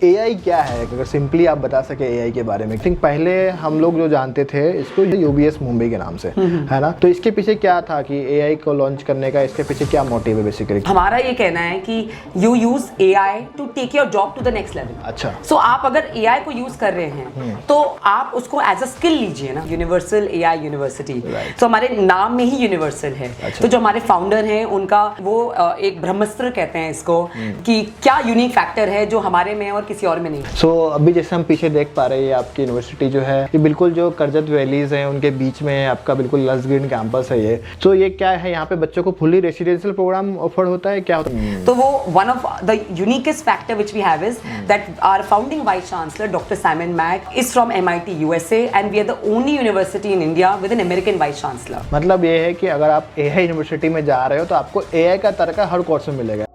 AI क्या है, अगर सिंपली आप बता सके एआई के बारे में। आई थिंक पहले हम लोग जो जानते थे इसको यूबीएस मुंबई के नाम से, है ना। तो इसके पीछे क्या था कि एआई को लॉन्च करने का, इसके पीछे क्या मोटिव है बेसिकली? हमारा ये कहना है कि you use AI to take your job to the next level. अच्छा, सो आप अगर एआई को यूज कर रहे हैं तो आप उसको एज अ स्किल लीजिए ना। यूनिवर्सल एआई यूनिवर्सिटी, तो हमारे नाम में ही यूनिवर्सल है। अच्छा। तो जो हमारे फाउंडर हैं उनका वो एक ब्रह्मास्त्र कहते हैं इसको, कि क्या यूनिक फैक्टर है जो हमारे में और किसी और में नहीं। सो अभी जैसे हम पीछे देख पा रहे हैं आपकी यूनिवर्सिटी जो है ये बिल्कुल जो करजत वैलीज हैं उनके बीच में है, आपका बिल्कुल लस ग्रीन कैंपस है ये। तो ये क्या है, यहाँ पे बच्चों को फुली रेसिडेंशियल प्रोग्राम ऑफर होता है, क्या होता है? तो वो one of the uniquest factor which we have is that our founding vice chancellor doctor Simon Mac is from MIT USA and we are the only university in India with an American vice chancellor. मतलब ये है कि अगर आप AI university में जा रहे हो तो आपको एआई का तरह का हर कोर्स में मिलेगा।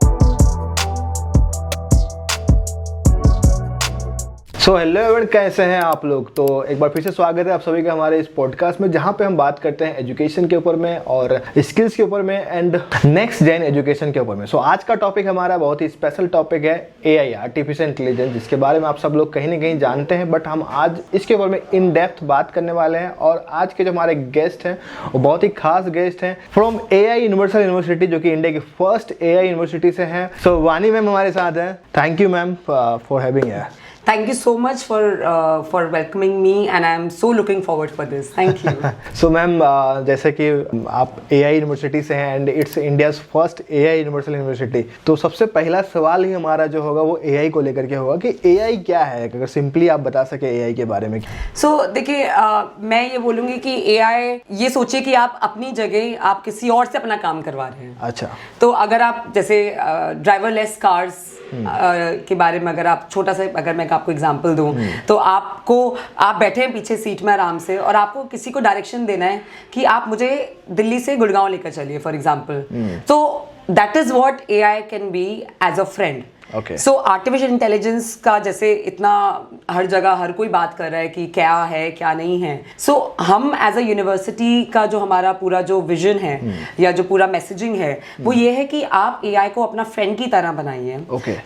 सो हेलो एवरीवन, कैसे हैं आप लोग? तो एक बार फिर से स्वागत है आप सभी का हमारे इस पॉडकास्ट में, जहां पे हम बात करते हैं एजुकेशन के ऊपर में और स्किल्स के ऊपर में एंड नेक्स्ट जेन एजुकेशन के ऊपर में। सो आज का टॉपिक हमारा बहुत ही स्पेशल टॉपिक है एआई, आर्टिफिशियल इंटेलिजेंस, जिसके बारे में आप सब लोग कहीं ना कहीं जानते हैं, बट हम आज इसके ऊपर में इन डेप्थ बात करने वाले हैं। और आज के जो हमारे गेस्ट हैं वो बहुत ही खास गेस्ट हैं फ्रॉम एआई यूनिवर्सल यूनिवर्सिटी, जो कि इंडिया की फर्स्ट एआई यूनिवर्सिटी से हैं। सो वानी मैम हमारे साथ हैं। Thank you ma'am for having here. Thank you so much for welcoming me and I am so looking forward for this. Thank you. So ma'am, जैसे कि आप एआई यूनिवर्सिटी से हैं and it's India's first AI universal university, तो सबसे पहला सवाल ही हमारा जो होगा वो एआई को लेकर के होगा कि एआई क्या है, अगर सिंपली आप बता सके एआई के बारे में। So देखिए, मैं ये बोलूँगी कि एआई, ये सोचिए कि आप अपनी जगह आप किसी और से अपना काम करवा रहे हैं। अच्छा, तो अगर आप जैसे ड्राइवरलेस कार्स के बारे में अगर आप छोटा सा अगर मैं आपको एग्जांपल दूं, तो आप बैठे हैं पीछे सीट में आराम से और आपको किसी को डायरेक्शन देना है कि आप मुझे दिल्ली से गुड़गांव लेकर चलिए फॉर एग्जांपल। तो that is what AI can be as a friend. So artificial intelligence का जैसे इतना हर जगह हर कोई बात कर रहा है कि क्या है क्या नहीं है। सो हम एज अ यूनिवर्सिटी का जो हमारा पूरा जो विजन है या जो पूरा मैसेजिंग है वो ये है कि आप एआई को अपना फ्रेंड की तरह बनाइए।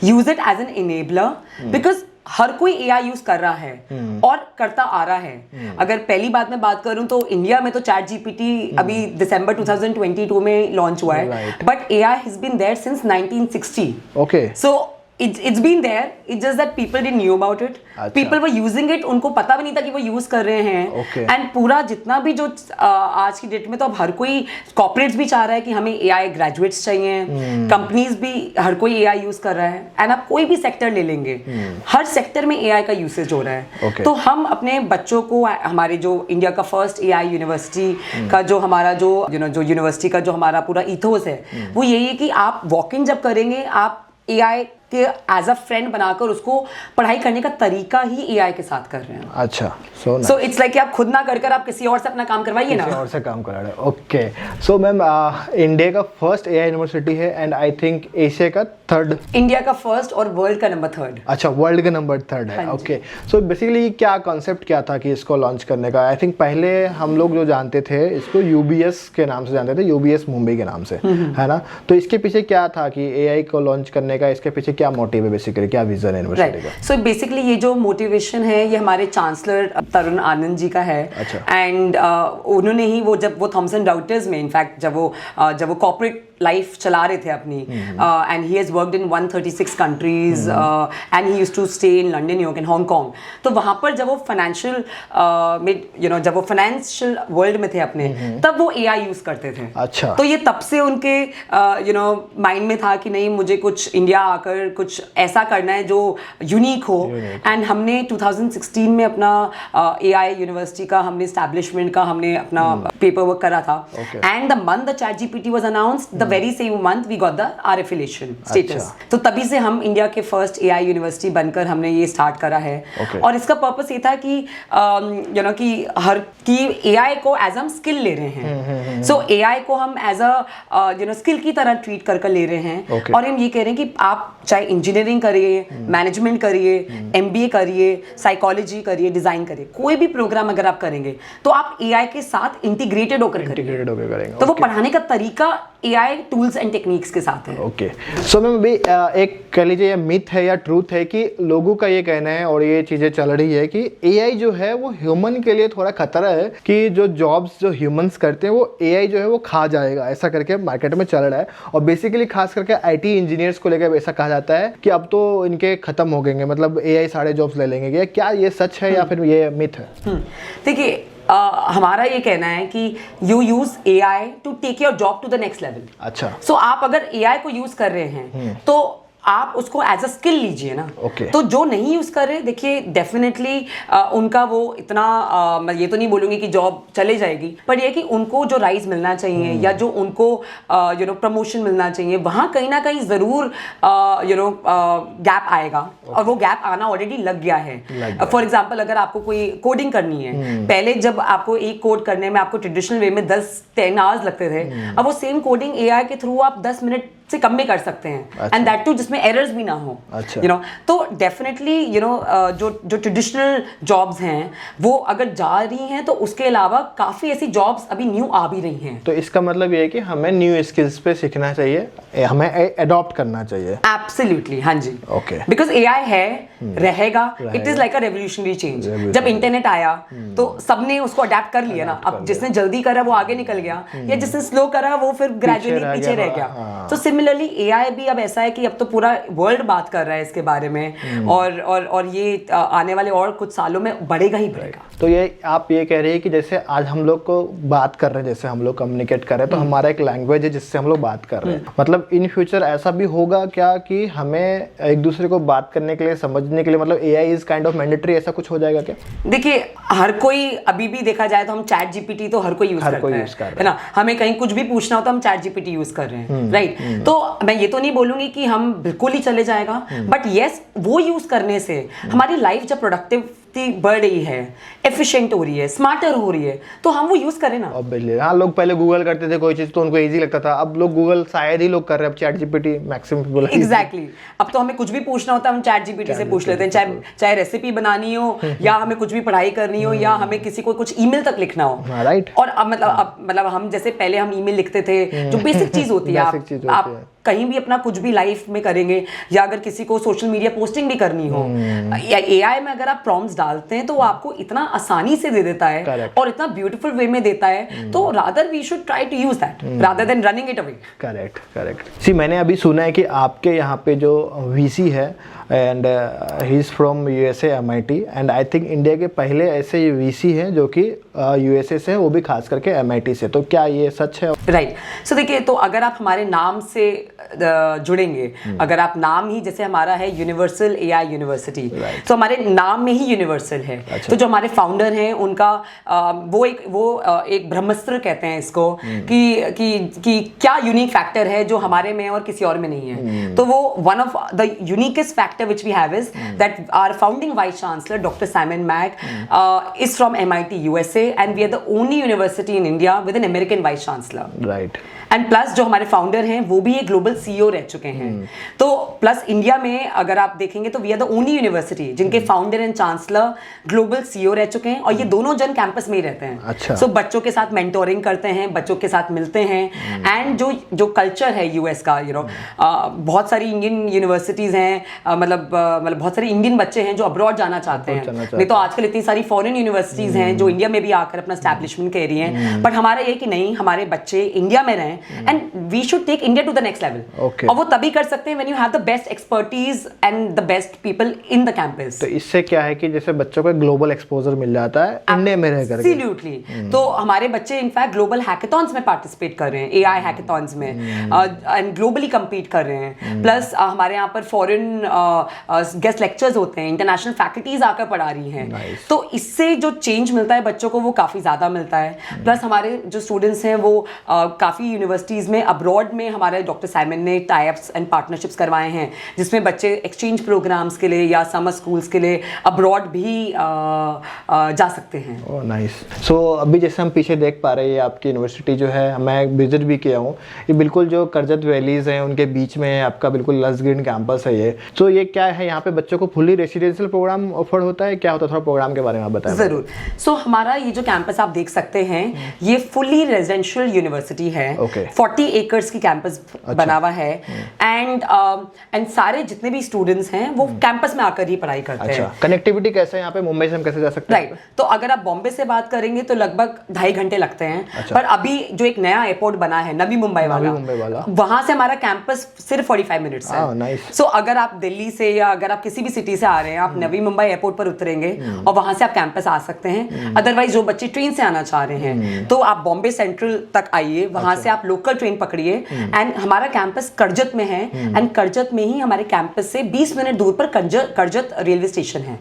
Use it as an enabler, because हर कोई एआई यूज कर रहा है और करता आ रहा है। अगर पहली बात मैं बात करूं तो इंडिया में तो चैट जीपीटी अभी दिसंबर 2022 में लॉन्च हुआ है, but AI has been there since 1960। Okay, so it's been there, it's just that people didn't knew about it. People were using it, उनको पता भी नहीं था कि वो यूज कर रहे हैं। एंड पूरा जितना भी जो आज की डेट में तो अब हर कोई कॉर्पोरेट्स भी चाह रहा है कि हमें एआई ग्रेजुएट्स चाहिए, कंपनीज भी हर कोई एआई यूज कर रहा है। एंड आप कोई भी सेक्टर ले लेंगे, हर सेक्टर में एआई का यूसेज हो रहा है। तो हम अपने बच्चों को, हमारे जो इंडिया का फर्स्ट एआई यूनिवर्सिटी का जो हमारा जो जो यूनिवर्सिटी का जो हमारा पूरा ईथोस है वो यही है कि आप वॉक इन जब करेंगे आप एआई के एज अ फ्रेंड बनाकर उसको पढ़ाई करने का तरीका ही एआई के साथ कर रहे हैं। अच्छा, सो इट्स लाइक कि आप खुद ना कर आप किसी और से अपना काम करवाइए ना, किसी और से काम करा रहे हैं। ओके, सो मैम इंडिया का फर्स्ट एआई यूनिवर्सिटी है एंड आई थिंक एशिया का थर्ड, इंडिया का फर्स्ट और वर्ल्ड का नंबर थर्ड। अच्छा, वर्ल्ड का नंबर थर्ड है। ओके, सो बेसिकली क्या कॉन्सेप्ट क्या था कि इसको लॉन्च करने का? आई थिंक पहले हम लोग जो जानते थे इसको यूबीएस के नाम से जानते थे, यूबीएस मुंबई के नाम से, है ना। तो इसके पीछे क्या था कि एआई को लॉन्च करने का, इसके पीछे क्या मोटिव है बेसिकली, क्या विजन है यूनिवर्सिटी का? सो बेसिकली ये जो मोटिवेशन है ये हमारे चांसलर तरुण आनंद जी का है। एंड उन्होंने ही वो जब वो थॉमसन राउटर्स में इनफैक्ट जब वो कॉर्पोरेट लाइफ चला रहे थे अपनी, and he has worked in 136 countries and he used to stay in London, New York and Hong Kong. तो वहां पर जब वो फाइनेंशियल में जब वो फाइनेंशियल वर्ल्ड में थे अपने, तब वो एआई यूज करते थे। अच्छा, तो ये तब से उनके माइंड में था कि नहीं, मुझे कुछ इंडिया आकर कुछ ऐसा करना है जो यूनिक हो। एंड हमने 2016 में अपना एआई यूनिवर्सिटी का हमने एस्टैब्लिशमेंट का हमने अपना पेपर वर्क करा था। And the month the ChatGPT was announced, the very same month we got the R affiliation status. तो तभी से हम इंडिया के फर्स्ट एआई यूनिवर्सिटी बनकर हमने ये स्टार्ट करा है। और इसका पर्पस ये था कि कि एआई को एज हम स्किल ले रहे हैं। सो एआई को हम एज अ स्किल की तरह ट्रीट कर ले रहे हैं। और हम ये कह रहे हैं कि आप चाहे इंजीनियरिंग करिए, मैनेजमेंट करिए, एमबीए करिए, साइकोलॉजी करिए, डिजाइन करिए, कोई भी प्रोग्राम अगर आप करेंगे तो आप एआई के साथ इंटीग्रेटेड होकर करेंगे। तो वो पढ़ाने का तरीका AI टूल्स एंड टेक्निक्स के साथ है। ओके, सो मैम अभी एक कह लीजिए ये मिथ है या ट्रूथ है कि लोगों का ये कहना है और ये चीज़ें चल रही है कि AI जो है वो ह्यूमन के लिए थोड़ा खतरा है, कि जो जॉब्स जो ह्यूमंस करते हैं वो AI जो है वो खा जाएगा, ऐसा करके मार्केट में चल रहा है। और बेसिकली खास करके IT इंजीनियर्स को लेकर ऐसा कहा जाता है कि अब तो इनके खत्म हो गएंगे, मतलब AI सारे जॉब्स ले लेंगे। क्या ये सच है या फिर ये मिथ है? देखिए हमारा ये कहना है कि you use AI to take your job to the next level. अच्छा, सो आप अगर AI को यूज कर रहे हैं तो आप उसको एज अ स्किल लीजिए ना। Okay. तो जो नहीं यूज कर रहे, देखिए डेफिनेटली उनका वो इतना मैं ये तो नहीं बोलूंगी कि जॉब चले जाएगी, पर ये कि उनको जो राइज मिलना चाहिए या जो उनको प्रमोशन मिलना चाहिए, वहाँ कहीं ना कहीं जरूर गैप आएगा। और वो गैप आना ऑलरेडी लग गया है। फॉर एग्जाम्पल अगर आपको कोई कोडिंग करनी है, पहले जब आपको एक कोड करने में आपको ट्रेडिशनल वे में 10-10 आवर्स लगते थे, अब वो सेम कोडिंग AI के थ्रू आप 10 मिनट से कम में कर सकते हैं, एंड दैट टू जिसमें एरर्स भी ना हो। अच्छा। तो डेफिनेटली जो ट्रेडिशनल जॉब्स हैं वो अगर जा रही हैं, तो उसके अलावा काफी ऐसी जॉब्स अभी न्यू आ भी रही हैं। तो इसका मतलब ये है कि हमें न्यू स्किल्स पे सीखना चाहिए, हमें अडॉप्ट करना चाहिए। एब्सोल्युटली, हाँ जी। ओके, बिकॉज AI है, रहेगा। It is like a revolutionary change. जब इंटरनेट आया तो सबने उसको अडेप्ट कर लिया ना। अब जिसने जल्दी करा वो आगे निकल गया, या जिसने स्लो करा वो फिर ग्रेजुअली पीछे रह गया। तो सिमिलरली AI भी अब ऐसा है कि अब तो पूरा वर्ल्ड बात कर रहा है इसके बारे में, और ये आने वाले और कुछ सालों में बढ़ेगा ही बढ़ेगा। तो ये आप ये कह रहे हैं कि जैसे आज हम लोग को बात कर रहे हैं, जैसे हम लोग कम्युनिकेट कर रहे हैं, तो हमारा एक लैंग्वेज है जिससे हम लोग बात कर रहे हैं। मतलब इन फ्यूचर ऐसा भी होगा क्या कि हमें एक दूसरे को बात करने के लिए, समझने के लिए, मतलब AI is kind of mandatory, ऐसा कुछ हो जाएगा क्या? देखिए हर कोई, अभी भी देखा जाए तो हम चैट GPT तो हर कोई यूज करता है ना। हमें कहीं कुछ भी पूछना हो तो हम चैट GPT यूज कर रहे हैं, राइट? तो मैं ये तो नहीं बोलूंगी कि हम बिल्कुल ही चले जाएगा, बट यस वो यूज करने से हमारी लाइफ जब प्रोडक्टिव बढ़ रही है, एफिशिएंट हो रही है, स्मार्टर हो रही है, तो हम वो यूज करें ना। ऑब्वियसली, हाँ, लोग पहले गूगल करते थे कोई चीज तो उनको इजी लगता था, अब लोग गूगल शायद ही लोग कर रहे हैं, अब chat GPT maximum people. Exactly, अब तो हमें कुछ भी पूछना होता है हम चैट GPT से पूछ लेते हैं, चाहे रेसिपी बनानी हो, या हमें कुछ भी पढ़ाई करनी हो, या हमें किसी को कुछ ईमेल तक लिखना हो, राइट। और अब मतलब हम जैसे पहले हम ईमेल लिखते थे, जो बेसिक चीज होती है, आप कहीं भी अपना कुछ भी लाइफ में करेंगे, या अगर किसी को सोशल मीडिया पोस्टिंग भी करनी हो, या AI में अगर आप प्रॉम्प्ट्स डालते हैं तो वो आपको इतना आसानी से दे देता है। Correct. और इतना ब्यूटीफुल वे में देता है, तो rather we should try to use that rather than running it away. Correct. See, मैंने अभी सुना है कि आपके यहाँ पे जो VC है, and he is from USA MIT, and I think India के पहले ऐसे VC हैं जो कि USA से है, वो भी खास करके MIT से। तो क्या ये सच है? राइट। सो देखिए, तो अगर आप हमारे नाम से जुड़ेंगे, अगर आप नाम ही, जैसे हमारा है यूनिवर्सल AI यूनिवर्सिटी, तो हमारे नाम में ही यूनिवर्सल है। अच्छा। तो जो हमारे फाउंडर हैं उनका वो एक ब्रह्मास्त्र कहते हैं इसको, कि क्या यूनिक फैक्टर है जो हमारे में और किसी और में नहीं है। तो वो one of the uniquest factor which we have is that our founding vice chancellor Dr. Simon Mak is from MIT USA, and we are the only university in India with an American vice chancellor. Right. And plus जो हमारे founder हैं वो भी एक global CEO रह चुके हैं। तो प्लस इंडिया में अगर आप देखेंगे तो we are the only university जिनके founder and chancellor global CEO रह चुके हैं, और ये दोनों जन कैंपस में ही रहते हैं। अच्छा। सो बच्चों के साथ मेंटोरिंग करते हैं, बच्चों के साथ मिलते हैं, एंड जो कल्चर है US का, बहुत सारी इंडियन यूनिवर्सिटीज हैं, मतलब बहुत सारे इंडियन बच्चे हैं जो अब्रॉड जाना चाहते हैं। नहीं तो आजकल इतनी सारी फॉरेन यूनिवर्सिटीज हैं जो इंडिया में भी आकर अपना एस्टैब्लिशमेंट कर रही हैं, बट हमारा ये कि नहीं, हमारे बच्चे इंडिया में रहें, and we should take India to the next level. और वो तभी कर सकते हैं when you have the best expertise and the best people in the campus. तो इससे क्या है कि जैसे बच्चों को ग्लोबल एक्सपोजर मिल जाता है इंडिया में रहकर। एब्सोल्युटली। तो हमारे बच्चे इनफैक्ट ग्लोबल हैकेथॉन्स में पार्टिसिपेट कर रहे हैं, AI हैकेथॉन्स में, एंड ग्लोबली compete कर रहे हैं। प्लस हमारे यहाँ पर फॉरेन गेस्ट लेक्चर्स होते हैं, इंटरनेशनल फैकल्टीज आकर पढ़ा रही हैं। तो इससे जो चेंज मिलता है बच्चों को वो काफ़ी ज़्यादा मिलता है। प्लस हमारे जो स्टूडेंट्स हैं वो काफ़ी यूनिवर्सिटीज़ में, अब्रॉड में हमारे डॉक्टर साइमन डायमंड ने टाइप्स एंड पार्टनरशिप्स करवाए हैं जिसमें बच्चे एक्सचेंज प्रोग्राम्स के लिए या समर स्कूल्स के लिए अब्रॉड भी जा सकते हैं। Oh nice. सो अभी जैसे हम पीछे देख पा रहे हैं आपकी यूनिवर्सिटी जो है, मैं विजिट भी किया हूँ, ये बिल्कुल जो करजत वैलीज हैं उनके बीच में आपका बिल्कुल लस ग्रीन कैंपस है ये। तो ये क्या है, यहाँ पे बच्चों को फुली रेसिडेंशियल प्रोग्राम ऑफर होता है, क्या होता है, थोड़ा प्रोग्राम के बारे में आप बताएं। जरूर। सो हमारा ये जो कैंपस आप देख सकते हैं ये फुली रेजिडेंशियल यूनिवर्सिटी है। 40 एकर्स की कैंपस बना हुआ है एंड सारे जितने भी स्टूडेंट्स हैं वो कैंपस में आकर ही पढ़ाई करते हैं। कनेक्टिविटी कैसे है यहाँ पे, मुंबई से हम कैसे जा सकते हैं? राइट। तो अगर आप बॉम्बे से बात करेंगे तो लगभग 2.5 घंटे लगते हैं। पर अभी जो एक नया एयरपोर्ट बना है नवी मुंबई वाला, वहां से हमारा कैंपस सिर्फ 45 मिनट्स है। सो अगर आप दिल्ली से या अगर आप किसी भी सिटी से आ रहे हैं, आप नवी मुंबई एयरपोर्ट पर उतरेंगे और वहां से आप कैंपस आ सकते हैं। अदरवाइज जो बच्चे ट्रेन से आना चाह रहे हैं तो आप बॉम्बे सेंट्रल तक आइए, वहां से आप लोकल ट्रेन पकड़िए एंड हमारा कैंपस करजत में है एंड करजत में ही हमारे कैंपस से 20 मिनट दूर पर करजत रेलवे स्टेशन है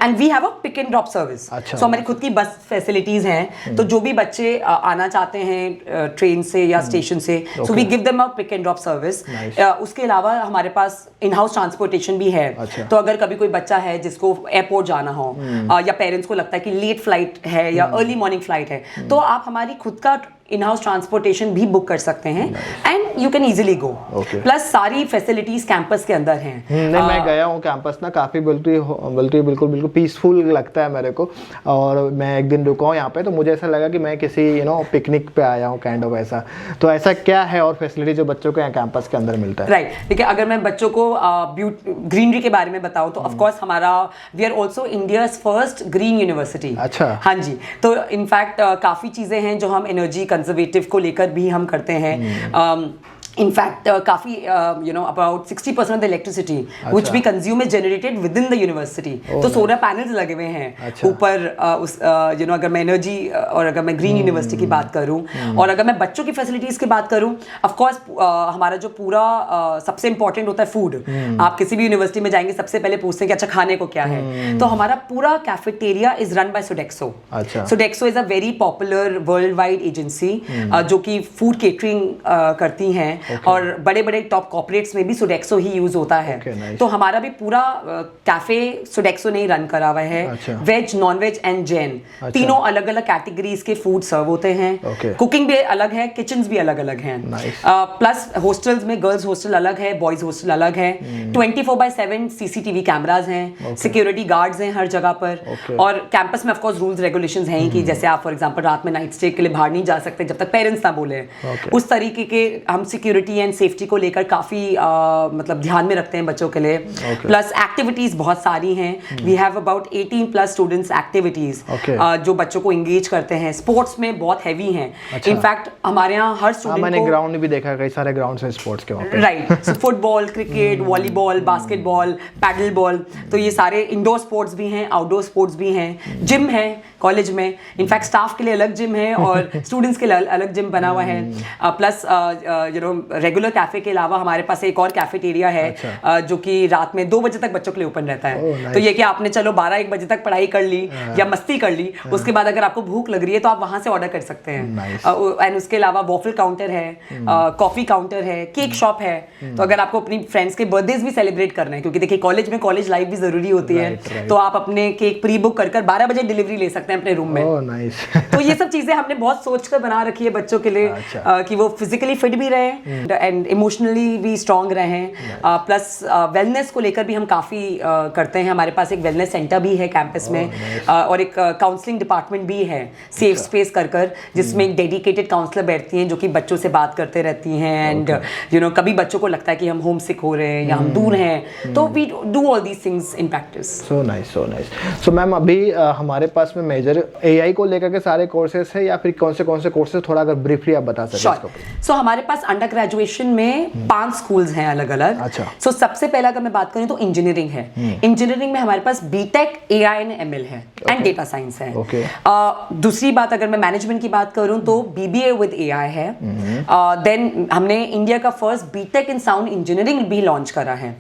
and we have a pick and drop service. So हमारी खुद की बस फैसिलिटीज हैं, तो जो भी बच्चे आना चाहते हैं ट्रेन से या स्टेशन से, so we give them a pick and drop service. उसके अलावा हमारे पास इन हाउस ट्रांसपोर्टेशन भी है। तो अगर कभी कोई बच्चा है जिसको एयरपोर्ट जाना हो या पेरेंट्स को लगता है कि लेट फ्लाइट है या अर्ली मॉर्निंग फ्लाइट है, तो आप हमारी खुद का इन हाउस ट्रांसपोर्टेशन भी बुक कर सकते हैं and you can easily go. Plus सारी फैसिलिटीज कैंपस के अंदर हैं। नहीं, मैं गया हूँ कैंपस ना, काफी बिल्कुल पीसफुल लगता है मेरे को। और मैं एक दिन रुका हूँ यहाँ पे, तो मुझे ऐसा लगा कि मैं किसी पिकनिक पे आया हूँ काइंड ऑफ ऐसा। तो ऐसा क्या है और फैसिलिटी जो बच्चों को यहाँ कैंपस के अंदर मिलता है? राइट। देखिए, अगर मैं बच्चों को ग्रीनरी के बारे में बताऊँ तो ऑफकोर्स हमारा we are also India's first green university. अच्छा। हाँ जी। तो इनफैक्ट काफी चीजें हैं जो हम एनर्जी कंजर्वेटिव को लेकर भी हम करते हैं। इनफैक्ट काफी about 60% of the electricity which we consume is generated within the university. तो सोलर पैनल्स लगे हुए हैं ऊपर। अगर मैं एनर्जी और अगर मैं ग्रीन यूनिवर्सिटी की बात करूं और अगर मैं बच्चों की फैसिलिटीज की बात करूं, ऑफ कोर्स हमारा जो पूरा सबसे इंपॉर्टेंट होता है फूड। आप किसी भी यूनिवर्सिटी में जाएंगे सबसे पहले पूछते हैं कि अच्छा खाने को क्या है, तो हमारा पूरा cafeteria is run by Sodexo. Sodexo is a very popular world wide agency जो कि फूड केटरिंग करती हैं और बड़े बड़े टॉप कॉर्पोरेट्स में भी सोडेक्सो ही यूज होता है। तो हमारा भी पूरा कैफे सोडेक्सो ने ही रन करा हुआ है। Veg, non veg and Jain तीनों अलग अलग कैटेगरीज के फूड सर्व होते हैं। कुकिंग भी अलग है, किचन्स भी अलग अलग हैं। प्लस हॉस्टल्स में गर्ल्स हॉस्टल अलग है, बॉयज हॉस्टल अलग है। 24/7 सीसीटीवी कैमराज हैं, सिक्योरिटी गार्ड्स हैं हर जगह पर। और कैंपस में ऑफ कोर्स रूल्स रेगुलेशंस हैं कि जैसे आप फॉर एग्जांपल रात में नाइट स्टे के लिए बाहर नहीं जा सकते जब तक पेरेंट्स ना बोले। उस तरीके के हम सिक्योरिटी एंड सेफ्टी को लेकर काफी मतलब ध्यान में रखते हैं बच्चों के लिए। प्लस एक्टिविटीज बहुत सारी हैं। We have about 18+ students activities जो बच्चों को एंगेज करते हैं। स्पोर्ट्स में बहुत हैवी हैं। इनफैक्ट हमारे यहाँ हर स्टूडेंट को, मैंने ग्राउंड भी देखा, कई सारे ग्राउंड हैं स्पोर्ट्स के वहाँ पे। Right. Football, cricket, volleyball, basketball, paddle ball, तो ये सारे इंडोर स्पोर्ट्स भी हैं, आउटडोर स्पोर्ट्स भी हैं। जिम है कॉलेज में, इनफैक्ट स्टाफ के लिए अलग जिम है और स्टूडेंट्स के लिए अलग जिम बना हुआ है। प्लस रेगुलर कैफे के अलावा हमारे पास एक और कैफेटेरिया है जो कि रात में 2 बजे तक बच्चों के लिए ओपन रहता है। तो ये कि आपने चलो 12-1 बजे तक पढ़ाई कर ली या मस्ती कर ली, उसके बाद अगर आपको भूख लग रही है तो आप वहां से ऑर्डर कर सकते हैं। एंड उसके अलावा वॉफल काउंटर है, कॉफी काउंटर है, केक शॉप है। तो अगर आपको अपनी फ्रेंड्स के बर्थडेज भी सेलिब्रेट करना है, क्योंकि देखिए कॉलेज में कॉलेज लाइफ भी जरूरी होती है, तो आप अपने केक प्री बुक कर 12 बजे डिलीवरी ले सकते हैं अपने रूम में। तो ये सब चीजें हमने बहुत सोच कर बना रखी है बच्चों के लिए कि वो फिजिकली फिट भी रहे एंड इमोशनली भी स्ट्रांग रहे। प्लस वेलनेस को लेकर भी हम काफ़ी करते हैं। हमारे पास एक वेलनेस सेंटर भी है कैंपस में और एक काउंसलिंग डिपार्टमेंट भी है, सेफ स्पेस कर जिसमें एक डेडिकेटेड काउंसलर बैठती हैं जो कि बच्चों से बात करते रहती हैं। एंड कभी बच्चों को लगता है कि हम होम सिक हो रहे हैं या हम दूर हैं, तो we do all these things in practice. So nice. So ma'am, अभी हमारे पास में मेजर एआई को लेकर के सारे कोर्सेज है या फिर कौन से कोर्सेज, थोड़ा अगर ब्रीफली आप बता सकते हैं? सो हमारे पास अंडर ग्रेजुएशन में 5 स्कूल्स हैं अलग अलग। अच्छा। सो सबसे पहला अगर मैं बात करूं तो इंजीनियरिंग है। इंजीनियरिंग में हमारे पास बीटेक, एआई एंड एमएल है एंड डेटा साइंस है। दूसरी बात अगर मैं मैनेजमेंट की बात करूं तो बीबीए विद एआई है। देन हमने इंडिया का फर्स्ट बीटेक इन साउंड इंजीनियरिंग भी लॉन्च करा है।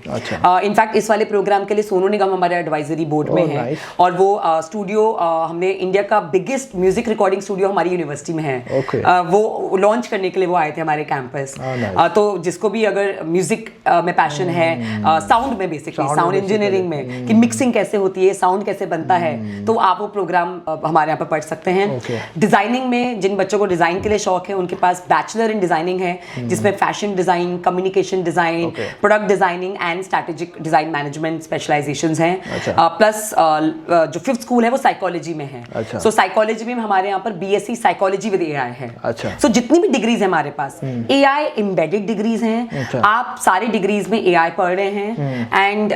इनफैक्ट इस वाले प्रोग्राम के लिए सोनू निगम हमारे एडवाइजरी बोर्ड में है और वो स्टूडियो हमने इंडिया का बिगेस्ट म्यूजिक रिकॉर्डिंग स्टूडियो हमारी यूनिवर्सिटी में है। वो लॉन्च करने के लिए वो आए थे हमारे कैंपस। nice. तो जिसको भी अगर म्यूजिक में पैशन है, साउंड में बेसिकली साउंड इंजीनियरिंग में कि मिक्सिंग कैसे होती है, साउंड कैसे बनता है, तो आप वो प्रोग्राम हमारे यहाँ पर पढ़ सकते हैं। डिजाइनिंग में जिन बच्चों को डिजाइन के लिए शौक है उनके पास बैचलर इन डिजाइनिंग है, जिसमें fashion design, communication design, product designing and strategic design management specialisations हैं। प्लस जो 5th स्कूल है वो साइकोलॉजी में है। सो साइकोलॉजी में हमारे यहाँ पर BSc साइकोलॉजी विद AI है। सो जितनी भी डिग्रीज है हमारे पास AI एम्बेडेड डिग्रीज हैं। आप सारी डिग्रीज में AI पढ़ रहे हैं। एंड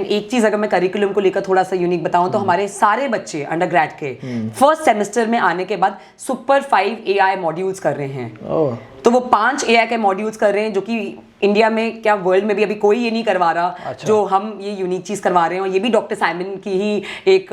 एक चीज अगर मैं करिकुलम को लेकर थोड़ा सा यूनिक बताऊं तो हमारे सारे बच्चे अंडर ग्रेड के फर्स्ट सेमेस्टर में आने के बाद सुपर 5 AI मॉड्यूल्स कर रहे हैं। तो वो 5 AI के मॉड्यूल्स कर रहे हैं, जो कि इंडिया में क्या वर्ल्ड में भी अभी कोई ये नहीं करवा रहा। जो हम ये यूनिक चीज करवा रहे हैं, और ये भी डॉक्टर साइमन की ही एक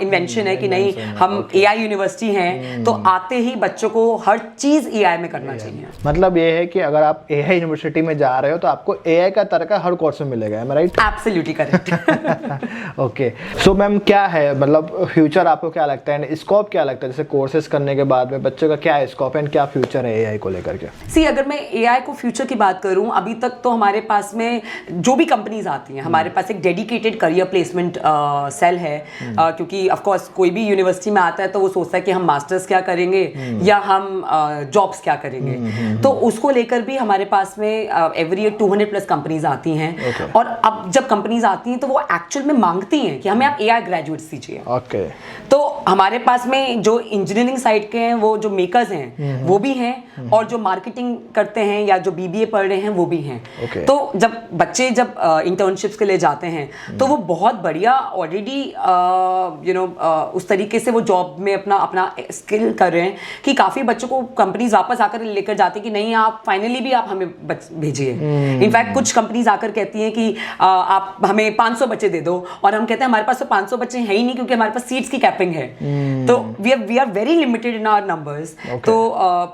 इन्वेंशन है कि नहीं, हम AI यूनिवर्सिटी हैं तो आते ही बच्चों को हर चीज AI में करना चाहिए। मतलब ये है कि अगर आप AI यूनिवर्सिटी में जा रहे हो तो आपको AI का तरीका हर कोर्स में मिलेगा, है right? Absolutely correct. Okay, so ma'am क्या है मतलब फ्यूचर आपको क्या लगता है, स्कोप क्या लगता है, जैसे कोर्सेज करने के बाद में बच्चों का क्या स्कोप एंड क्या फ्यूचर है AI को लेकर के? सी अगर मैं AI को फ्यूचर की बात करूं, अभी तक तो हमारे पास में जो भी कंपनीज आती हैं, हमारे पास एक डेडिकेटेड करियर प्लेसमेंट सेल है। क्योंकि ऑफ कोर्स कोई भी यूनिवर्सिटी में आता है तो वो सोचता है कि हम मास्टर्स क्या करेंगे या हम जॉब्स क्या करेंगे। तो उसको लेकर भी हमारे पास में एवरी ईयर 200+ कंपनीज आती हैं। और अब जब कंपनीज आती हैं तो वो एक्चुअल में मांगती हैं कि हमें आप AI ग्रेजुएट्स दीजिए। तो हमारे पास में जो इंजीनियरिंग साइड के हैं, वो जो मेकर्स हैं वो भी हैं, और जो मार्केटिंग करते हैं या जो BBA पढ़ रहे हैं वो भी हैं। तो जब बच्चे इंटर्नशिप्स के लिए जाते हैं तो वो बहुत बढ़िया ऑलरेडी उस तरीके से वो जॉब में अपना स्किल कर रहे हैं कि काफी बच्चों को कंपनीज वापस आकर लेकर जाते हैं कि नहीं, आप फाइनली भी आप हमें भेजिए। इनफैक्ट कुछ कंपनीज आकर कहती हैं कि आप हमें 500 बच्चे दे दो, और हम कहते हैं हमारे पास तो 500 बच्चे हैं ही नहीं, क्योंकि हमारे पास सीट्स की कैपिंग है। तो we are very limited in our numbers. तो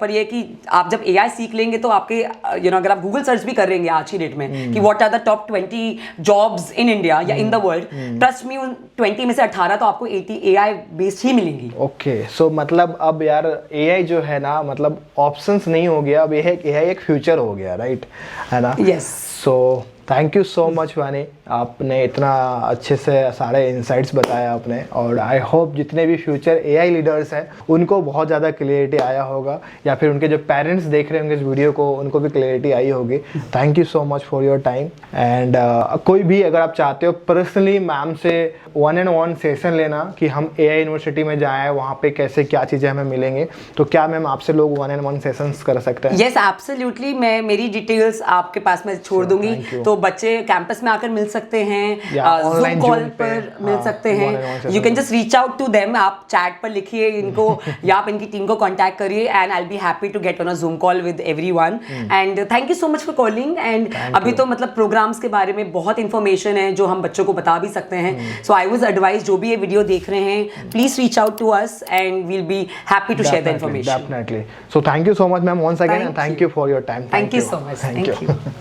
पर ये कि आप जब AI सीख लेंगे तो आपके अगर आप गूगल सर्च भी करेंगे आज की डेट में कि what are the top 20 jobs in India या in the world, trust me उन 20 में से 18 तो आपको 80 AI बेस्ड ही मिलेंगी। ओके, सो मतलब अब यार AI जो है ना, मतलब ऑप्शंस नहीं हो गया, अब AI एक फ्यूचर हो गया, राइट? है ना? Yes. So thank you so much वानी, आपने इतना अच्छे से सारे इंसाइट्स बताया आपने, और आई होप जितने भी फ्यूचर AI लीडर्स हैं उनको बहुत ज़्यादा क्लियरिटी आया होगा, या फिर उनके जो पेरेंट्स देख रहे होंगे इस वीडियो को उनको भी क्लियरिटी आई होगी। Thank you so much for your time. And कोई भी अगर आप चाहते हो पर्सनली मैम से 1-on-1 सेशन लेना कि हम AI यूनिवर्सिटी में जाएँ, वहाँ पे कैसे क्या चीज़ें हमें मिलेंगे, तो क्या मैम आपसे लोग 1-on-1 सेशंस कर सकते हैं? यस एब्सोल्युटली, मैं मेरी डिटेल्स आपके पास में छोड़ दूंगी, तो बच्चे कैंपस में आकर मिल सकते हैं, Zoom कॉल पर मिल सकते हैं। You can just reach out to them, आप चैट पर लिखिए इनको या आप इनकी टीम को कांटेक्ट करिए, and I will be happy to get on a Zoom call with everyone. And thank you so much for calling. And अभी तो मतलब प्रोग्राम्स के बारे में बहुत इंफॉर्मेशन है जो हम बच्चों को बता भी सकते हैं। सो आई वाज एडवाइज, जो भी ये वीडियो देख रहे हैं, please reach out to us and we'll be happy to share the information. Definitely. So thank you so much ma'am once again, and thank you for your time. Thank you so much. Thank you.